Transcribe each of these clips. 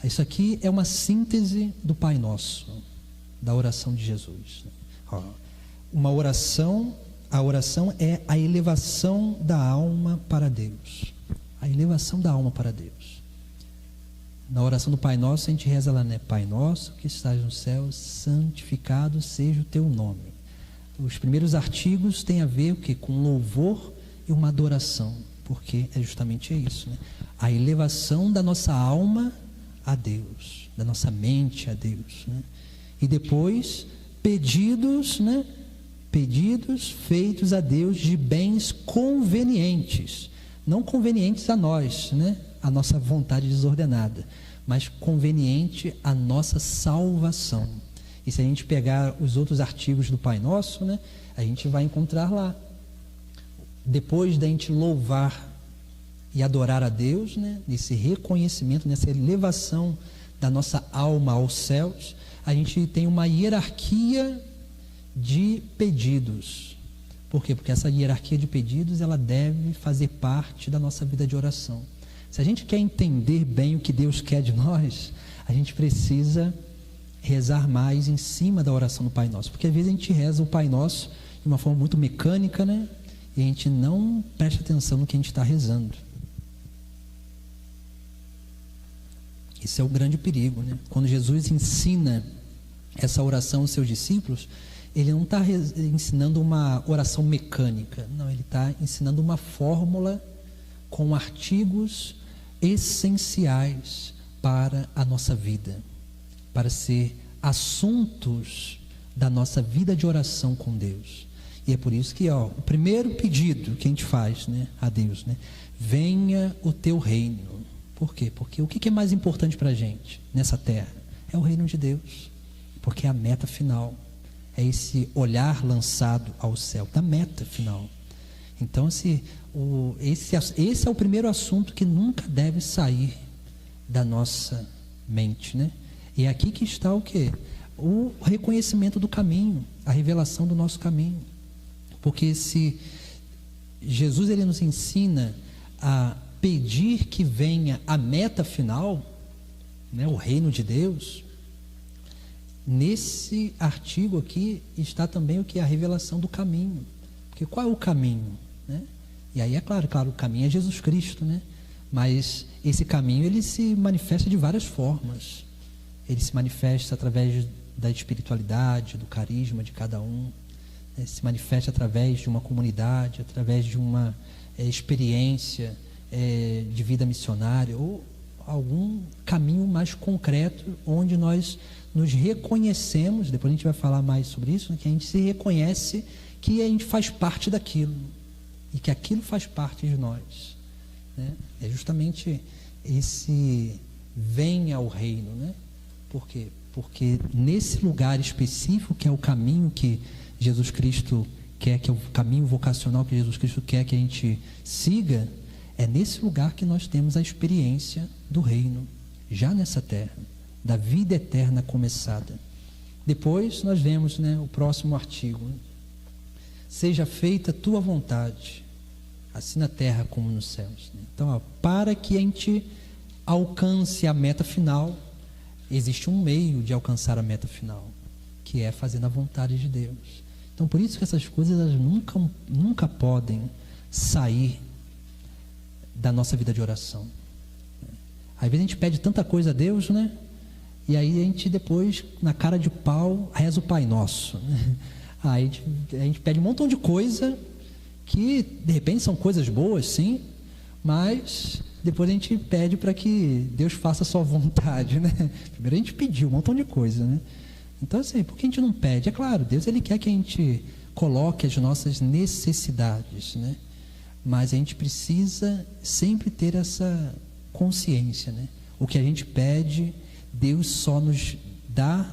Isso aqui é uma síntese do Pai Nosso, da oração de Jesus. Uma oração, a oração é a elevação da alma para Deus. A elevação da alma para Deus. Na oração do Pai Nosso, a gente reza lá, né? Pai Nosso que estás no céu, santificado seja o teu nome. Os primeiros artigos têm a ver com louvor e uma adoração, porque é justamente isso, né? A elevação da nossa alma a Deus, da nossa mente a Deus, né? E depois pedidos, né? Pedidos feitos a Deus de bens convenientes, não convenientes a nós, né? A nossa vontade desordenada, mas conveniente à nossa salvação. E se a gente pegar os outros artigos do Pai Nosso, né? A gente vai encontrar lá, depois da gente louvar e adorar a Deus, né? Nesse reconhecimento, nessa elevação da nossa alma aos céus, a gente tem uma hierarquia de pedidos. Por quê? Porque essa hierarquia de pedidos, ela deve fazer parte da nossa vida de oração. Se a gente quer entender bem o que Deus quer de nós, a gente precisa rezar mais em cima da oração do Pai Nosso, porque às vezes a gente reza o Pai Nosso de uma forma muito mecânica, né? E a gente não presta atenção no que a gente está rezando. Isso é o grande perigo, né? Quando Jesus ensina essa oração aos seus discípulos, ele não está ensinando uma oração mecânica, não, ele está ensinando uma fórmula com artigos essenciais para a nossa vida, para ser assuntos da nossa vida de oração com Deus. E é por isso que o primeiro pedido que a gente faz, né, a Deus, né, venha o teu reino. Por quê? Porque o que é mais importante para a gente nessa terra? É o reino de Deus, porque é a meta final, é esse olhar lançado ao céu, da meta final. Então esse é o primeiro assunto que nunca deve sair da nossa mente, né? E é aqui que está o quê? O reconhecimento do caminho, a revelação do nosso caminho. Porque se Jesus ele nos ensina a pedir que venha a meta final, né, o reino de Deus, nesse artigo aqui está também o que? A revelação do caminho. Porque qual é o caminho, né? E aí é claro, o caminho é Jesus Cristo, né? Mas esse caminho ele se manifesta de várias formas. Ele se manifesta através da espiritualidade, do carisma de cada um, né? Se manifesta através de uma comunidade, através de uma experiência de vida missionária, ou algum caminho mais concreto, onde nós nos reconhecemos, depois a gente vai falar mais sobre isso, né? Que a gente se reconhece que a gente faz parte daquilo, e que aquilo faz parte de nós, né? É justamente esse venha ao reino, né? Por quê? Porque nesse lugar específico, que é o caminho que Jesus Cristo quer, que é o caminho vocacional que Jesus Cristo quer que a gente siga, é nesse lugar que nós temos a experiência do reino, já nessa terra, da vida eterna começada. Depois nós vemos, né, o próximo artigo, né? Seja feita a tua vontade, assim na terra como nos céus, né? Então, para que a gente alcance a meta final, existe um meio de alcançar a meta final, que é fazendo a vontade de Deus. Então, por isso que essas coisas elas nunca podem sair da nossa vida de oração. Às vezes a gente pede tanta coisa a Deus, né? E aí a gente depois, na cara de pau, reza o Pai Nosso, né? Aí a gente pede um montão de coisa que de repente são coisas boas, sim, mas depois a gente pede para que Deus faça a sua vontade, né? Primeiro a gente pediu um montão de coisa, né? Então assim, por que a gente não pede? É claro, Deus ele quer que a gente coloque as nossas necessidades, né? Mas a gente precisa sempre ter essa consciência, né? O que a gente pede, Deus só nos dá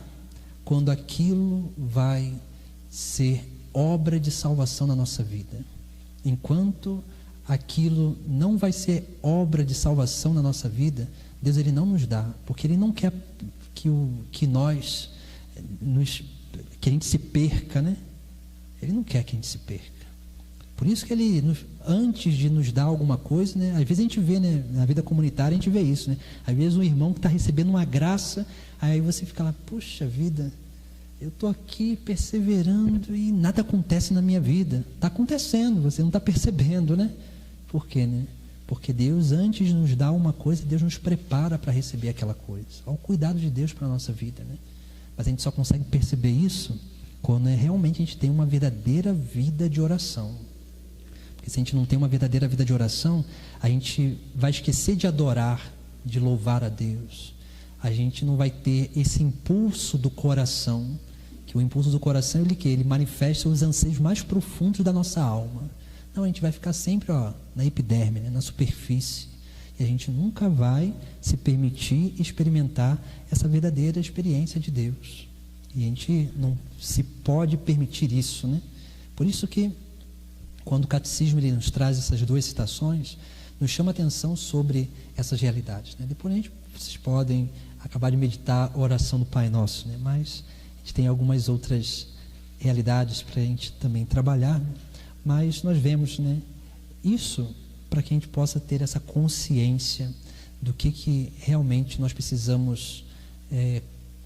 quando aquilo vai ser obra de salvação na nossa vida. Enquanto aquilo não vai ser obra de salvação na nossa vida, Deus ele não nos dá, porque ele não quer que a gente se perca, né? Ele não quer que a gente se perca. Por isso que ele, antes de nos dar alguma coisa, né? Às vezes a gente vê, né? Na vida comunitária a gente vê isso, né? Às vezes um irmão que está recebendo uma graça, aí você fica lá, puxa vida, eu estou aqui perseverando e nada acontece na minha vida. Está acontecendo, você não está percebendo, né? Por quê, né? Porque Deus, antes de nos dar uma coisa, Deus nos prepara para receber aquela coisa. Olha o cuidado de Deus para a nossa vida, né? Mas a gente só consegue perceber isso quando realmente a gente tem uma verdadeira vida de oração. Porque se a gente não tem uma verdadeira vida de oração, a gente vai esquecer de adorar, de louvar a Deus. A gente não vai ter esse impulso do coração, que o impulso do coração ele manifesta os anseios mais profundos da nossa alma. Não, a gente vai ficar sempre na epiderme, né, na superfície. E a gente nunca vai se permitir experimentar essa verdadeira experiência de Deus. E a gente não se pode permitir isso, né? Por isso que, quando o Catecismo ele nos traz essas duas citações, nos chama atenção sobre essas realidades, né? Depois vocês podem acabar de meditar a oração do Pai Nosso, né? Mas a gente tem algumas outras realidades para a gente também trabalhar, né? Mas nós vemos, né, isso para que a gente possa ter essa consciência do que realmente nós precisamos,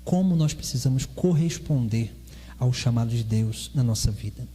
como nós precisamos corresponder ao chamado de Deus na nossa vida.